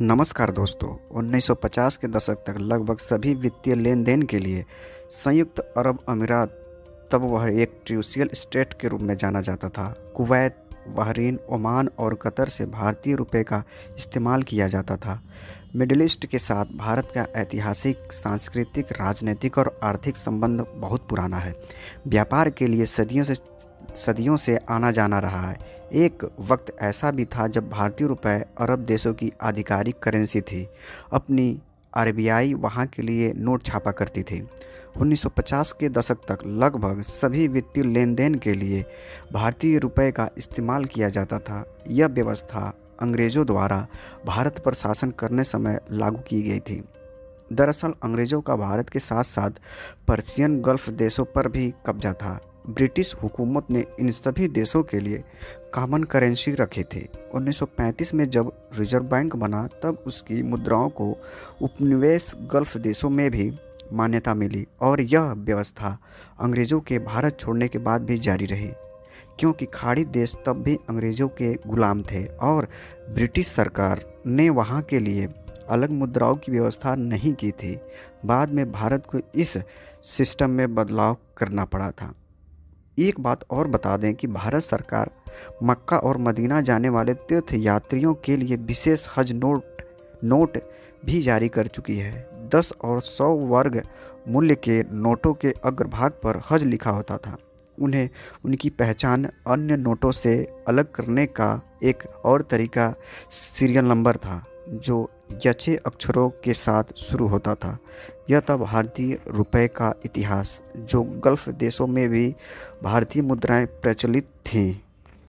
नमस्कार दोस्तों। 1950 के दशक तक लगभग सभी वित्तीय लेन देन के लिए संयुक्त अरब अमीरात, तब वह एक ट्यूसियल स्टेट के रूप में जाना जाता था, कुवैत, बहरीन, ओमान और कतर से भारतीय रुपये का इस्तेमाल किया जाता था। मिडिल ईस्ट के साथ भारत का ऐतिहासिक, सांस्कृतिक, राजनीतिक और आर्थिक संबंध बहुत पुराना है। व्यापार के लिए सदियों से आना जाना रहा है। एक वक्त ऐसा भी था जब भारतीय रुपये अरब देशों की आधिकारिक करेंसी थी। अपनी आरबीआई वहाँ के लिए नोट छापा करती थी। 1950 के दशक तक लगभग सभी वित्तीय लेन देन के लिए भारतीय रुपये का इस्तेमाल किया जाता था। यह व्यवस्था अंग्रेज़ों द्वारा भारत पर शासन करने समय लागू की गई थी। दरअसल अंग्रेज़ों का भारत के साथ साथ पर्शियन गल्फ देशों पर भी कब्जा था। ब्रिटिश हुकूमत ने इन सभी देशों के लिए कॉमन करेंसी रखी थी। 1935 में जब रिजर्व बैंक बना तब उसकी मुद्राओं को उपनिवेश गल्फ देशों में भी मान्यता मिली और यह व्यवस्था अंग्रेज़ों के भारत छोड़ने के बाद भी जारी रही, क्योंकि खाड़ी देश तब भी अंग्रेज़ों के गुलाम थे और ब्रिटिश सरकार ने वहाँ के लिए अलग मुद्राओं की व्यवस्था नहीं की थी। बाद में भारत को इस सिस्टम में बदलाव करना पड़ा था। एक बात और बता दें कि भारत सरकार मक्का और मदीना जाने वाले तीर्थ यात्रियों के लिए विशेष हज नोट भी जारी कर चुकी है। 10 और 100 वर्ग मूल्य के नोटों के अग्रभाग पर हज लिखा होता था। उन्हें उनकी पहचान अन्य नोटों से अलग करने का एक और तरीका सीरियल नंबर था, जो यछे अक्षरों के साथ शुरू होता था। यह था भारतीय रुपये का इतिहास, जो गल्फ देशों में भी भारतीय मुद्राएं प्रचलित थीं।